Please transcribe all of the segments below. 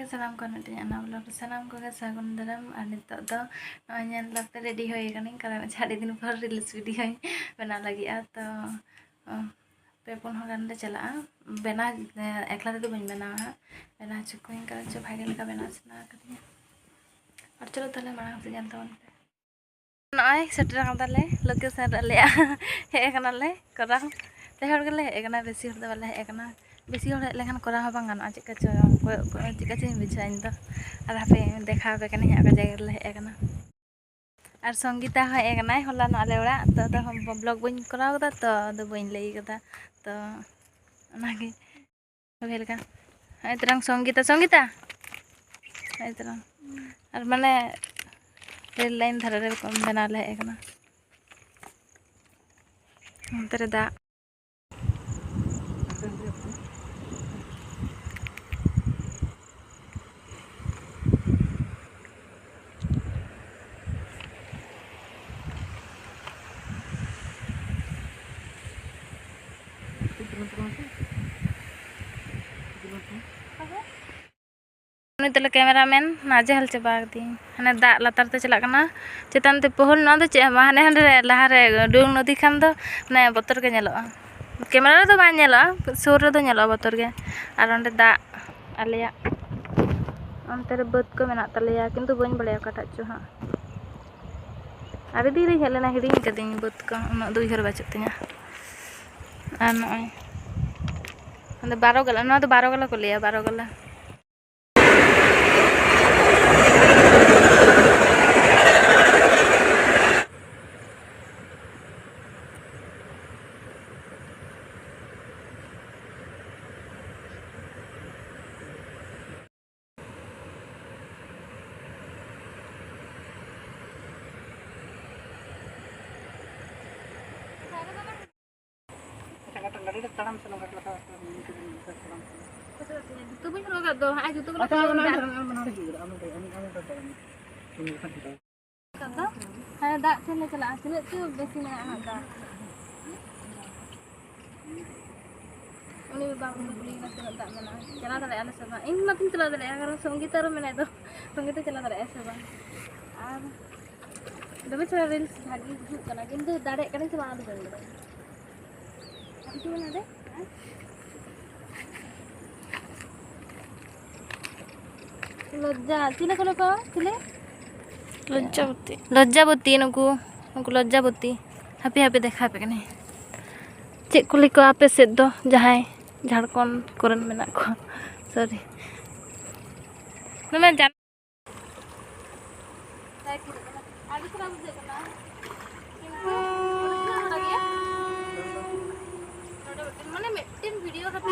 ᱜᱮ ᱥᱟᱱᱟᱢ ᱠᱚ ᱢᱤᱫᱴᱮᱱ ᱚᱱᱟ ᱵᱞᱚᱜ ᱥᱟᱱᱟम ᱠᱚᱜᱮ ᱥᱟᱹᱜᱩᱱ ᱫᱟᱨᱟᱢ ᱟᱨ ᱱᱤᱛᱚᱜ ᱫᱚ ᱧᱮᱞ ᱞᱟᱯᱮ ᱨᱮᱰᱤ ᱦᱩᱭ ᱟᱠᱟᱱᱟᱹᱧ ᱠᱟᱨᱚᱱ ᱟᱹᱰᱤ ᱫᱤᱱ ᱯᱚᱨ ᱨᱤᱞᱥ ᱵᱷᱤᱰᱤᱭᱳᱧ ᱵᱮᱱᱟᱣ ᱞᱟᱹᱜᱤᱫᱼᱟ ᱛᱚ ᱯᱮ ᱯᱩᱱ ᱦᱚᱲ ᱜᱟᱱ ᱞᱮ ᱪᱟᱞᱟᱜᱼᱟ ᱵᱮᱱᱟᱣ ᱮᱠᱞᱟ ᱛᱮᱫᱚ ᱵᱟᱹᱧ ᱵᱮᱱᱟᱣᱟ ᱦᱟᱸᱜ ᱵᱮᱱᱟᱣ ᱦᱚᱪᱚ ᱠᱚᱣᱟᱧ ᱠᱟᱨᱚᱱ ᱵᱷᱟᱜᱮ ᱞᱮᱠᱟ ᱵᱮᱱᱟᱣ ᱥᱟᱱᱟ ᱟᱠᱟᱫᱤᱧᱟ ᱟᱨ ᱪᱚᱞᱚ ᱛᱟᱦᱞᱮ ᱢᱟᱲᱟᱝ ᱥᱮᱫ ᱧᱮᱞ ᱛᱟᱵᱚᱱ ᱯᱮ ᱱᱚᱜᱼᱚᱭ ᱥᱮᱴᱮᱨ ᱟᱠᱟᱫᱟᱞᱮ ᱞᱳᱠᱮᱥᱚᱱ ᱨᱮ ᱟᱞᱮᱭᱟᱜ ᱦᱮᱡ ᱟᱠᱟᱱᱟᱞᱮ ᱠᱚᱨᱟᱣ ᱯᱮ ᱦᱚᱲ ᱜᱮᱞᱮ ᱦᱮᱡ ᱟᱠᱟᱱᱟ ᱵᱮᱥᱤ ᱦᱚᱲ ᱫᱚ ᱵᱟᱞᱮ ᱦᱮᱡ ᱟᱠᱟᱱᱟ ᱵᱮᱥᱤ ᱦᱚᱲ ᱦᱮᱡ ᱞᱮᱠᱷᱟᱱ ᱠᱚᱨᱟᱣ ᱦᱚᱸ ᱵᱟᱝ ᱜᱟᱱᱚᱜᱼᱟ ᱪᱮᱫᱠᱟ ᱪᱚᱧ ᱵᱩᱡᱷᱟᱹᱣᱟ ᱤᱧ ᱫᱚ ᱟᱨ ᱦᱟᱯᱮ ᱫᱮᱠᱷᱟᱣ ᱟᱯᱮ ᱠᱟᱹᱱᱟᱹᱧ ᱚᱠᱟ ᱡᱟᱭᱜᱟ ᱨᱮᱞᱮ ᱦᱮᱡ ᱟᱠᱟᱱᱟ ᱟᱨ ᱥᱚᱝᱜᱤᱛᱟ ᱦᱚᱸ ᱦᱮᱡ ᱟᱠᱟᱱᱟᱭ ᱦᱚᱞᱟᱱᱚᱜ ᱟᱞᱮ ᱚᱲᱟᱜ ᱛᱚ ᱟᱫᱚ ᱵᱞᱚᱜ ᱵᱟᱹᱧ ᱠᱚᱨᱟᱣ ᱠᱟᱫᱟ ᱛᱚ ᱟᱫᱚ ᱵᱟᱹᱧ ᱞᱟᱹᱭ ᱠᱟᱫᱟ ᱛᱚ ᱚᱱᱟᱜᱮ ᱵᱷᱟᱜᱮ ᱞᱮᱠᱟ ᱦᱮᱡ ᱛᱚᱨᱟᱝ ᱥᱚᱝᱜᱤᱛᱟ ᱦᱮᱡ ᱛᱚᱨᱟᱝ ᱟᱨ ᱢᱟᱱᱮ ᱨᱮᱹᱞ ᱞᱟᱭᱤᱱ ᱫᱷᱟᱨᱮ ᱨᱮ ᱵᱮᱱᱟᱣ ᱞᱮ ᱦᱮᱡ ᱟᱠᱟᱱᱟ ᱚᱱᱛᱮ ᱨᱮ ᱫᱟᱜ उन्हीं तले कैमरामैन नाजे हल चबा दी हाने दाग लातार ते चला कना चेतान ते पहल ना दो चे हाने हाने लहा रे डुंग नदी खान दो माने बतर के नेलोआ कैमरा रे दो बाय नेलोआ सुर रे दो नेलोआ बतर के आर ओंडे दाग आलेया ओंते रे बद को मेना तलेया किंतु बइन बड़े काटा चो हां आरे दी हेलेना हिडिंग कदिंग बद को उना दो उइहर बाचुत तिया आर नय ओंडे 12 गला ना दो 12 गला को लेया 12 गला Itu pun kalau gak doh, aja tuh kalau kata, ada dak sini celah, sini tuh besi mana ada. Ini bang beli nasi dak mana, celah ada ada sama. Ini makin celah ada, karena Songgita rum mana itu, Songgita celah ada sama. Ar, tapi celah reels lagi juga, karena itu darek karena cuma ada dulu. Itu mana ada? लज्जा तीन को लोग तिले लज्जावती नुकु लज्जावती happy happy देखा पे कने check को लिको आपे सेद दो जहाय झारखंड कोरन मेना को सॉरी नमे जान आदि खराब हो जाएगा माने मेटिन वीडियो हापी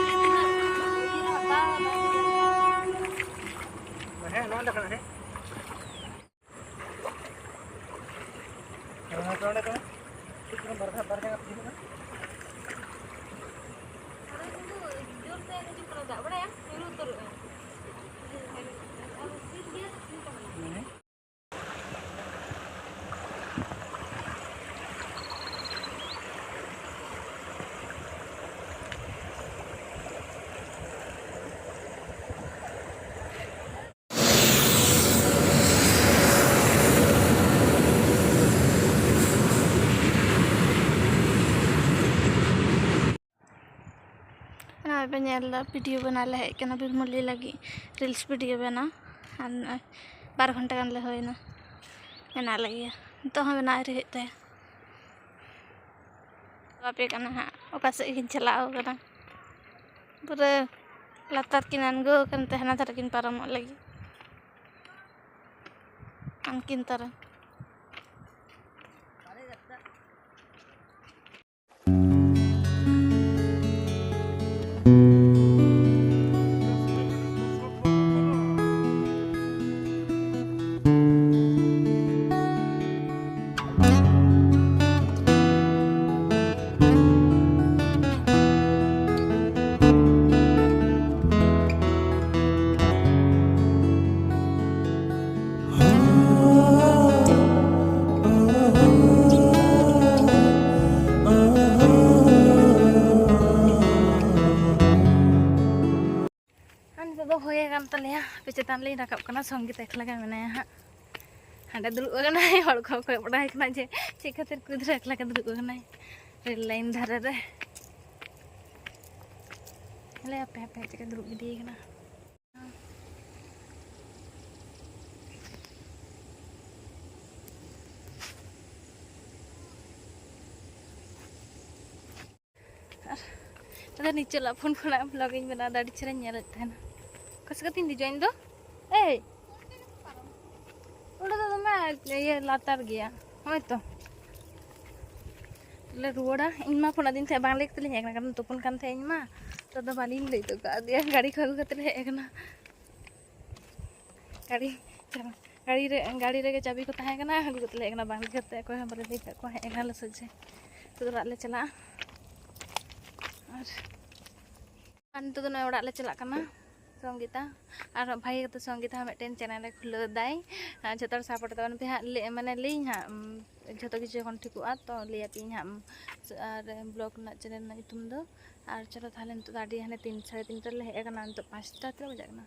वीडियो बना ले हेकना बिरमुली लगी रील्स वीडियो बना 12 घंटा गान ले होइना बना लगी तो हम बना रहे थे बापे कना हा ओका से गिन चलाओ कना पूरे लातार किन अनगो कन तहना तर किन पारम लगी अनकिन तरह होय kan तलेया पे चेतान ले राकब कना संगीत एकला गे मेनाया हा हांडे दुरुब गनाय हड़ को बड़ाय कना जे चे खातिर कुदरा एकला के दुरुब गनाय रेल लाइन धारे रे ले पे पे के दुरुब गिदी कना ada नीचे ला फोन खना ब्लॉगिंग बना दाड़ी चेरा नेल थाना कस कतिन दी जॉइन दो ए ओडा तो मैं ये लातार गया होय तो ले रुवाड़ा इन मा फोन दिन थे बांग लेक तले हेकना कारण तोपन कान थे इन मा तो बालिन ले तो का दिया गाड़ी खगु कतले हेकना गाड़ी रे के चाबी को ताहे कना हगु कतले हेकना बांग लेकते को हम बले देख को हेकना ले सजे तो रात ले चला तो ना ओड़ा ले चला कना संगीता और भाई तो संगीता मिट्टन चैनल खुले दाई जो सपोर्ट तबन पे माने ली हाँ जो किसी एन ठिकुआ तो लियापी हाँ और ब्लॉग चैनल तुम दो और चलो ताले दाड़ी हाँ 3 साढ़े 3 ले हेकना तो 5टा ती बजाकना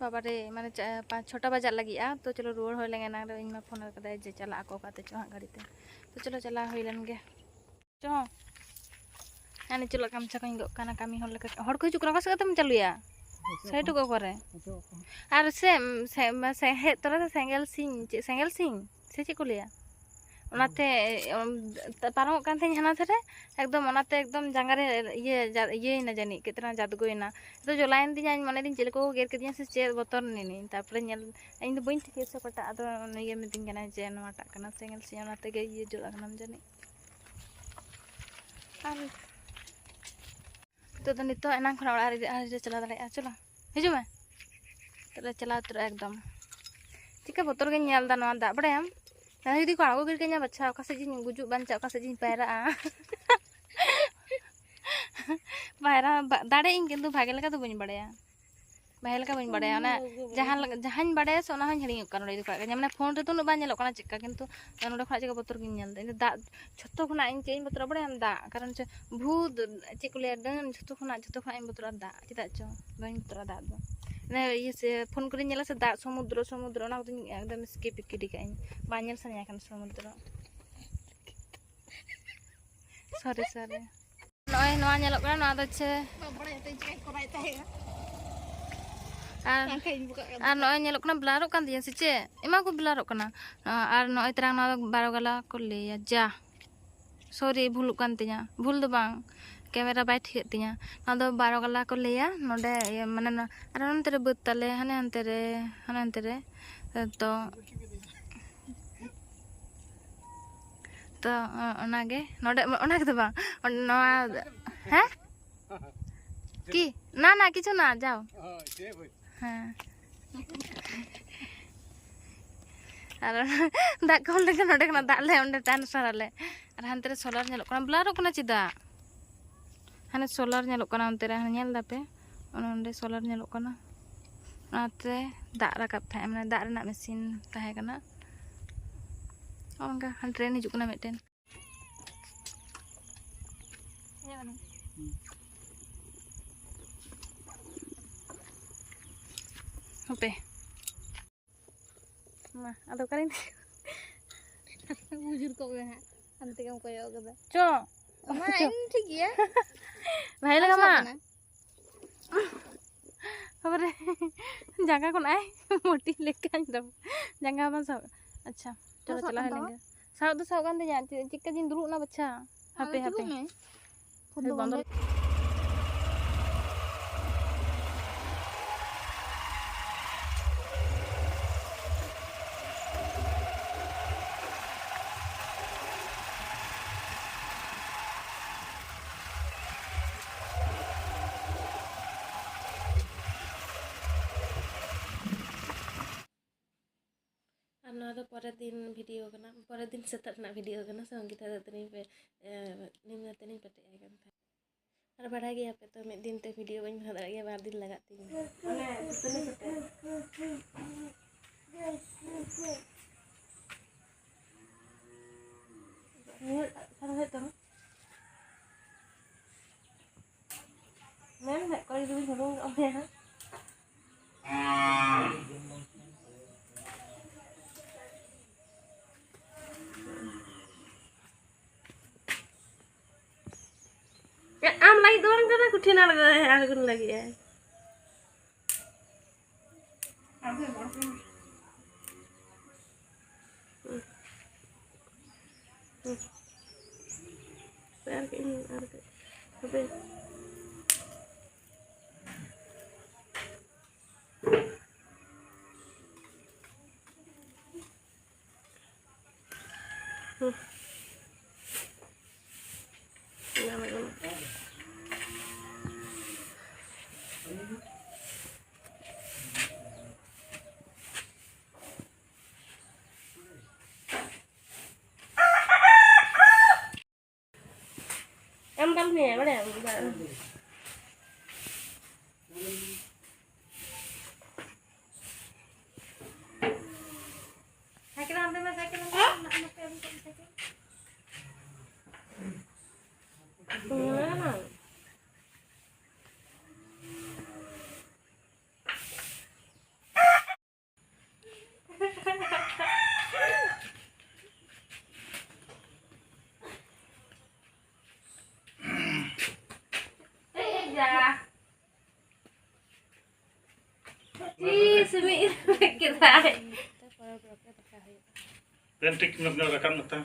बाबा रे माने 5-6टा बजा लगी तो चलो रुआर हो लेंगे ना इन फोन कर जे चला को काते चो हाँ गाड़ी तो चलो चला हो लेन गे चो हाँ चलो काम चकनी गना कमी हर को हिजुक का तुम चलुया सही टुको करे और से हे तोरा सेंगल सिंह से चे को लिया ओनाते पारम कान थे हाना थरे एकदम ओनाते एकदम जांगारे ये ना जानी कितना जादगोइना तो जो लाइन दी जान मने दिन चले को गेर के दिया से चे बतर नीनी तारपरे नेल इन दो बइन ठिके से पटा अदो ये मिटिंग कना जे नवाटा कना सेंगल सिंह ओनाते गे ये जो लगनम जानी तो नितो एना खना ओड़ा रे चला दाड़े चलो हिजु में तो चला तो एकदम चिका बतर गे नेल दा नवा दा बड़ायम जुदी को आगो गिर बच्चा से गुजुब बांचा से पायरा पायरा दाड़े किन्तु भागे लेका तो बन बड़ाया भागे लेका बन बड़ाया जहाँ बड़ाया से हिड़ी मैंने फोन रे तो उन्ना बालोना चेका किन्तु नोड़े खुना चेका बतर गिन दा छतो खुना चे बतर बड़ाया दा कारण से भूत चे को डान छतो खुना बतर दा चेदा चो बी बतर दा दो ये से फोन कर से दा समुद्र एकदम स्किप गिडी का बाल सानिया समुद्र सॉरी नॉय चे और नॉय ब्लारो कान दिया से चे एमा को ब्लारो कना और नॉय तरह ना 12 गला को लिया जा सॉरी भूल कान तिया भूल दो बांग कैमरा बाय ठीक तिया ना 12 गला को लिया नोडे माने और अंते रे बत तले हाने अंते रे तो ओनागे नोडे ओनागे तो बा नवा हैं की ना किछु ना जाओ हाँ और दाग को लेके नोडे कना दाग ले ओंडे ट्रांसफर आले और हानते रे सोलर नेलो कना ब्लारो कना चिदा हाने सोलर नेलो कना ओंते रे नेल दापे ओंडे सोलर नेलो कना ओनाते दाग राकब थाय माने दाग रेना मेसिन ताहे कना ओंगा हान ट्रेन हिजुक कना मिटन पे मा अदो करिन बुजुर को गे हां अंते के को यो गदा चो मा इन ठीक गया भाई लगा मा खबर जगह को नाय मोटी लेके दम जगह बन सब अच्छा चलो चला लेंगे साउ दो साउ गान दे जा चिक्का दिन दुरु ना बच्चा हापे बंद परेर दिन भिडियो परेर दिन सेता भिडियो संगीता दातनी पे निम दातनी पटे और बढ़ा गया पे तो मिद दिन ते भिडियो बन बना दाड़े 2 दिन लगा तीन lagi dulu dulu ya. Ya, am lagi doang kan aku tina lagi ya. Tapi em đâm nè cái này semi kita. Dan trik nyok-nyok rekam nata.